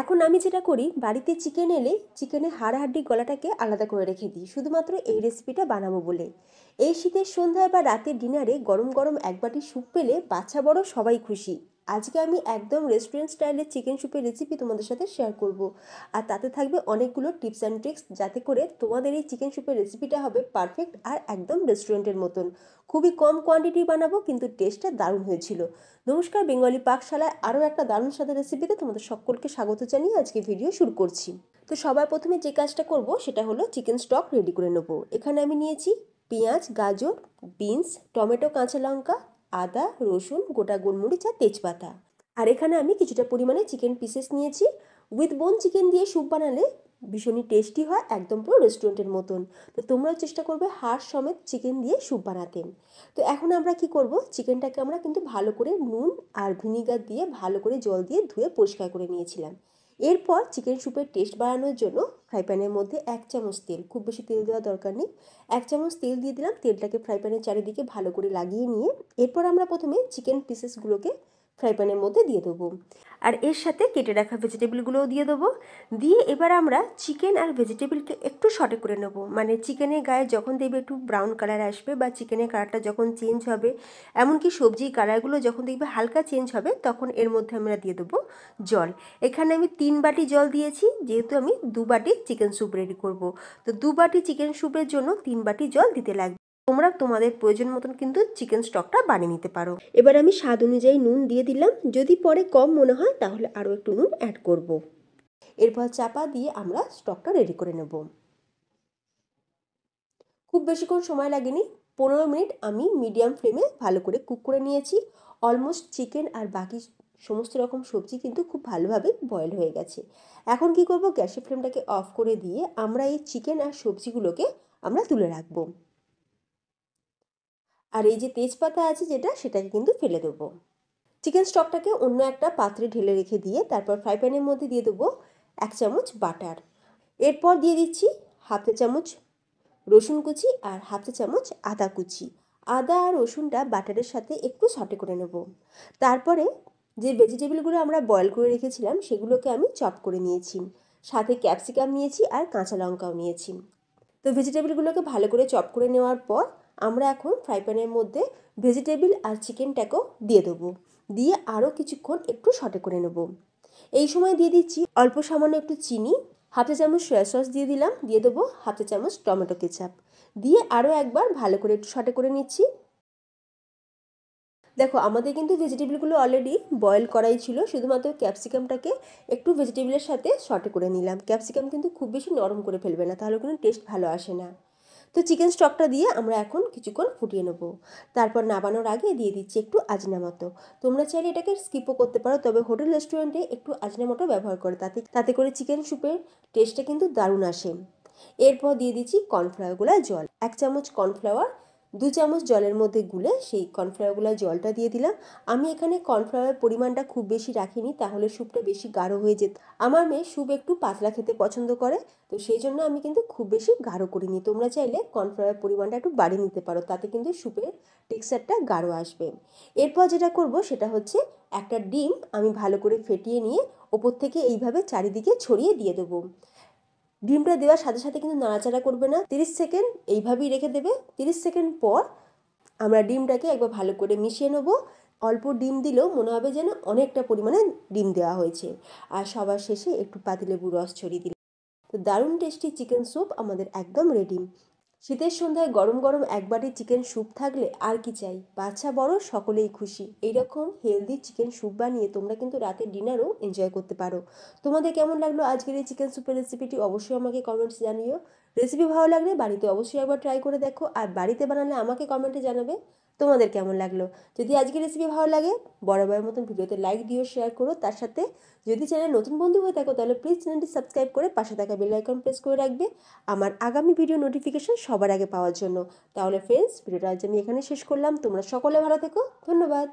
এখন আমি যেটা করি, বাড়িতে চিকেন এলে চিকেনের হাড়-হাড্ডি গলাটাকে আলাদা করে রেখে দিই, শুধুমাত্র এই রেসিপিটা বানাবো বলে। এই শীতের সন্ধ্যায় বা রাতের ডিনারে গরম গরম এক বাটি স্যুপ পেলে বাচ্চা বড় সবাই খুশি। আজকে আমি একদম রেস্টুরেন্ট স্টাইলের চিকেন স্যুপের রেসিপি তোমাদের সাথে শেয়ার করব। আর তাতে থাকবে অনেকগুলো টিপস অ্যান্ড ট্রিক্স, যাতে করে তোমাদের এই চিকেন স্যুপের রেসিপিটা হবে পারফেক্ট আর একদম রেস্টুরেন্টের মতন। খুবই কম কোয়ান্টিটি বানাবো, কিন্তু টেস্টটা দারুণ হয়েছিল। নমস্কার, বেঙ্গলি পাকশালায় আরও একটা দারুণ স্বাদের রেসিপিতে তোমাদের সকলকে স্বাগত জানিয়ে আজকে ভিডিও শুরু করছি। তো সবার প্রথমে যে কাজটা করব সেটা হলো চিকেন স্টক রেডি করে নেব। এখানে আমি নিয়েছি পেঁয়াজ, গাজর, বিনস, টমেটো, কাঁচা লঙ্কা, আদা, রসুন, গোটা গোলমরিচ আর তেজপাতা। আর এখানে আমি কিছুটা পরিমাণে চিকেন পিসেস নিয়েছি। উইথ বোন চিকেন দিয়ে স্যুপ বানালে ভীষণই টেস্টি হয়, একদম পুরো রেস্টুরেন্টের মতন। তো তোমরাও চেষ্টা করবে হাড় সমেত চিকেন দিয়ে স্যুপ বানাতে। তো এখন আমরা কি করব, চিকেনটাকে আমরা কিন্তু ভালো করে নুন আর ভিনিগার দিয়ে ভালো করে জল দিয়ে ধুয়ে পরিষ্কার করে নিয়েছিলাম। এরপর চিকেন স্যুপের টেস্ট বাড়ানোর জন্য ফ্রাই প্যানের মধ্যে 1 চামচ তেল, খুব বেশি তেল দেওয়ার দরকার নেই, 1 চামচ তেল দিয়ে দিলাম। তেলটাকে ফ্রাই প্যানের চারিদিকে ভালো করে লাগিয়ে নিয়ে এরপর আমরা প্রথমে চিকেন পিসেসগুলোকে ফ্রাই প্যানের মধ্যে দিয়ে দেবো। আর এর সাথে কেটে রাখা ভেজিটেবলগুলোও দিয়ে দেবো। দিয়ে এবার আমরা চিকেন আর ভেজিটেবলকে একটু সটে করে নেব। মানে চিকেনের গায়ে যখন দেখবে একটু ব্রাউন কালার আসবে বা চিকেনের কালারটা যখন চেঞ্জ হবে, এমনকি সবজির কালারগুলো যখন দেখবে হালকা চেঞ্জ হবে, তখন এর মধ্যে আমরা দিয়ে দেবো জল। এখানে আমি 3 বাটি জল দিয়েছি, যেহেতু আমি 2 বাটি চিকেন স্যুপ রেডি করব। তো 2 বাটি চিকেন স্যুপের জন্য 3 বাটি জল দিতে লাগবে। তোমরা তোমাদের প্রয়োজন মতন কিন্তু চিকেন স্টকটা বানিয়ে নিতে পারো। এবার আমি স্বাদ অনুযায়ী নুন দিয়ে দিলাম, যদি পরে কম মনে হয় তাহলে আরও একটু নুন অ্যাড করব। এরপর চাপা দিয়ে আমরা স্টকটা রেডি করে নেব। খুব বেশিক্ষণ সময় লাগেনি, 15 মিনিট আমি মিডিয়াম ফ্লেমে ভালো করে কুক করে নিয়েছি। অলমোস্ট চিকেন আর বাকি সমস্ত রকম সবজি কিন্তু খুব ভালোভাবে বয়েল হয়ে গেছে। এখন কি করব, গ্যাসের ফ্লেমটাকে অফ করে দিয়ে আমরা এই চিকেন আর সবজিগুলোকে আমরা তুলে রাখবো। আর এই যে তেজপাতা আছে সেটাকে কিন্তু ফেলে দেবো। চিকেন স্টকটাকে অন্য একটা পাত্রে ঢেলে রেখে দিয়ে তারপর ফ্রাই প্যানের মধ্যে দিয়ে দেবো 1 চামচ বাটার। এরপর দিয়ে দিচ্ছি হাফ চা চামচ রসুন কুচি আর হাফ চা চামচ আদা কুচি। আদা আর রসুনটা বাটারের সাথে একটু সটে করে নেব। তারপরে যে ভেজিটেবলগুলো আমরা বয়েল করে রেখেছিলাম সেগুলোকে আমি চপ করে নিয়েছি, সাথে ক্যাপসিকাম নিয়েছি আর কাঁচা লঙ্কাও নিয়েছি। তো ভেজিটেবলগুলোকে ভালো করে চপ করে নেওয়ার পর আমরা এখন ফ্রাই প্যানের মধ্যে ভেজিটেবল আর চিকেনটাকেও দিয়ে দেবো। দিয়ে আরও কিছুক্ষণ একটু সটে করে নেব। এই সময় দিয়ে দিচ্ছি অল্প সামান্য একটু চিনি, হাফ চা চামচ সয়া সস দিয়ে দিলাম, দিয়ে দেবো হাফ চা চামচ টমেটো কেচাপ, দিয়ে আরও একবার ভালো করে একটু সটে করে নিচ্ছি। দেখো আমাদের কিন্তু ভেজিটেবলগুলো অলরেডি বয়েল করাই ছিল, শুধুমাত্র ক্যাপসিকামটাকে একটু ভেজিটেবলের সাথে সটে করে নিলাম। ক্যাপসিকাম কিন্তু খুব বেশি নরম করে ফেলবে না, তাহলে কিন্তু টেস্ট ভালো আসে না। তো চিকেন স্টকটা দিয়ে আমরা এখন কিছুক্ষণ ফুটিয়ে নেব। তারপর নামানোর আগে দিয়ে দিচ্ছি একটু আজিনামোটো। তোমরা চাইলে এটাকে স্কিপও করতে পারো, তবে হোটেল রেস্টুরেন্টে একটু আজিনামোটো ব্যবহার করে, তাতে করে চিকেন স্যুপের টেস্টটা কিন্তু দারুণ আসে। এরপর দিয়ে দিচ্ছি কর্নফ্লাওয়ার গুলা জল, 1 চামচ কর্নফ্লাওয়ার 2 চামচ জলের মধ্যে গুলে সেই কর্নফ্লাওয়ার গুলা জলটা দিয়ে দিলাম। আমি এখানে কর্নফ্লাওয়ারের পরিমাণটা খুব বেশি রাখিনি, তাহলে স্যুপটা বেশি গাঢ় হয়ে যেত। আমার মেয়ে স্যুপ একটু পাতলা খেতে পছন্দ করে, তো সেই জন্য আমি কিন্তু খুব বেশি গাঢ় করিনি। তোমরা চাইলে কর্নফ্লাওয়ারের পরিমাণটা একটু বাড়িয়ে নিতে পারো, তাতে কিন্তু স্যুপের টেক্সচারটা গাঢ় আসবে। এরপর যেটা করব সেটা হচ্ছে একটা ডিম আমি ভালো করে ফেটিয়ে নিয়ে ওপর থেকে এইভাবে চারিদিকে ছড়িয়ে দিয়ে দেবো। ডিমটা দেওয়ার সাথে সাথে কিন্তু নাড়াচাড়া করবে না, 30 সেকেন্ড এইভাবেই রেখে দেবে। 30 সেকেন্ড পর আমরা ডিমটাকে একবার ভালো করে মিশিয়ে নেব। অল্প ডিম দিলেও মনে হবে যেন অনেকটা পরিমাণে ডিম দেওয়া হয়েছে। আর সবার শেষে একটু পাতিলেবুর রস ছড়িয়ে দিলে তো দারুণ টেস্টি চিকেন স্যুপ আমাদের একদম রেডি। শীতের সন্ধ্যায় গরম গরম এক বাটি চিকেন স্যুপ থাকলে আর কি চাই, বাচ্চা বড় সকলেই খুশি। এইরকম হেলদি চিকেন স্যুপ বানিয়ে তোমরা কিন্তু রাতের ডিনারও এনজয় করতে পারো। তোমাদের কেমন লাগলো আজকের এই চিকেন স্যুপের রেসিপিটি অবশ্যই আমাকে কমেন্টসে জানিও। রেসিপি ভালো লাগলে বাড়িতে অবশ্যই একবার ট্রাই করে দেখো, আর বাড়িতে বানালে আমাকে কমেন্টে জানাবে তোমাদের কেমন লাগলো। যদি আজকের রেসিপি ভালো লাগে বরাবরের মতন ভিডিওতে লাইক দিও, শেয়ার করো। তার সাথে যদি চ্যানেল নতুন বন্ধু হয়ে থাকো তাহলে প্লিজ চ্যানেলটি সাবস্ক্রাইব করে পাশে থাকা বেল আইকন প্রেস করে রাখবে আমার আগামী ভিডিও নোটিফিকেশন সবার আগে পাওয়ার জন্য। তাহলে ফ্রেন্ডস, ভিডিওটা আজ আমি এখানে শেষ করলাম। তোমরা সকলে ভালো থেকো, ধন্যবাদ।